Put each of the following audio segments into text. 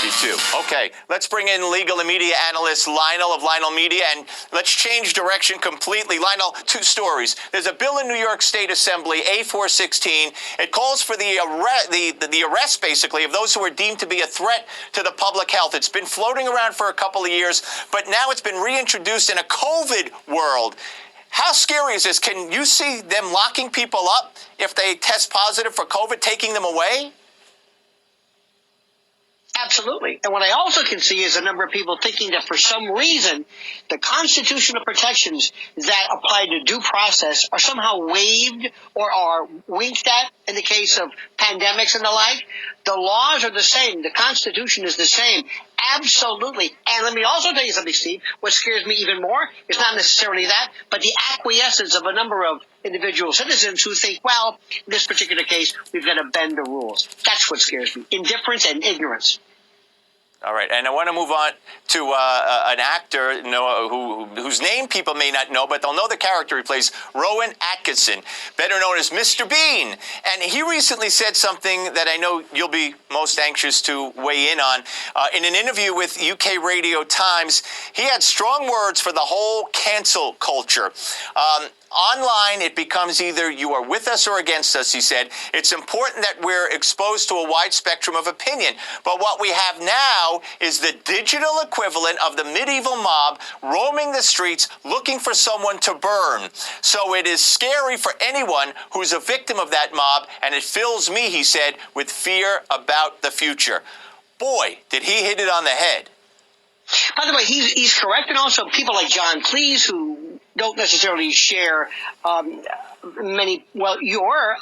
You too. Okay, let's bring in legal and media analyst Lionel of Lionel Media, and let's change direction completely. Lionel, two stories. There's a bill in New York State Assembly, A416. It calls for the arrest, basically, of those who are deemed to be a threat to the public health. It's been floating around for a couple of years, but now it's been reintroduced in a COVID world. How scary is this? Can you see them locking people up if they test positive for COVID, taking them away? Absolutely. And what I also can see is a number of people thinking that for some reason, the constitutional protections that apply to due process are somehow waived or are winked at in the case of pandemics and the like. The laws are the same. The Constitution is the same. Absolutely. And let me also tell you something, Steve. What scares me even more is not necessarily that, but the acquiescence of a number of individual citizens who think, well, in this particular case, we've got to bend the rules. That's what scares me. Indifference and ignorance. All right, and I want to move on to an actor whose name people may not know, but they'll know the character he plays, Rowan Atkinson, better known as Mr. Bean. And he recently said something that I know you'll be most anxious to weigh in on. In an interview with UK Radio Times, he had strong words for the whole cancel culture. Online, it becomes either you are with us or against us, he said. It's important that we're exposed to a wide spectrum of opinion. But what we have now is the digital equivalent of the medieval mob roaming the streets looking for someone to burn. So it is scary for anyone who's a victim of that mob, and it fills me, he said, with fear about the future. Boy, did he hit it on the head. By the way, he's correct, and also people like John Cleese, who don't necessarily share your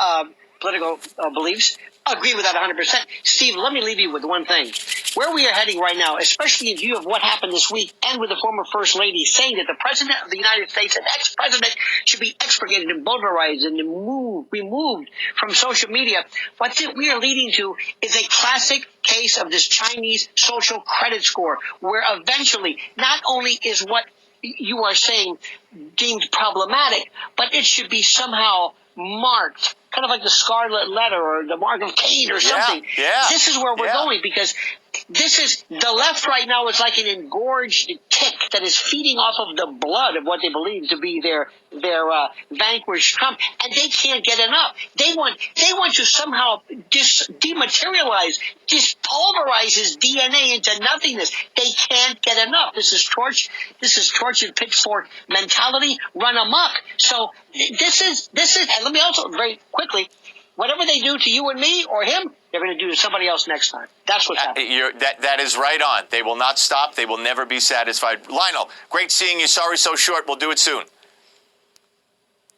political beliefs, agree with that 100%. Steve, let me leave you with one thing. Where we are heading right now, especially in view of what happened this week and with the former First Lady saying that the President of the United States and ex-President should be expurgated and bulverized and removed from social media, what we are leading to is a classic case of this Chinese social credit score, where eventually not only is what you are saying deemed problematic, but it should be somehow marked, kind of like the Scarlet Letter or the Mark of Cain or something. Yeah. This is where we're going, because this is the left right now is like an engorged tick that is feeding off of the blood of what they believe to be their vanquished Trump, and they can't get enough. They want to somehow dematerialize, pulverize his DNA into nothingness. They can't get enough. This is tortured pitchfork mentality run amok. So this is, and let me also very quickly, whatever they do to you and me or him, they're going to do to somebody else next time. That's what's happening. That is right on. They will not stop. They will never be satisfied. Lionel, great seeing you. Sorry so short. We'll do it soon.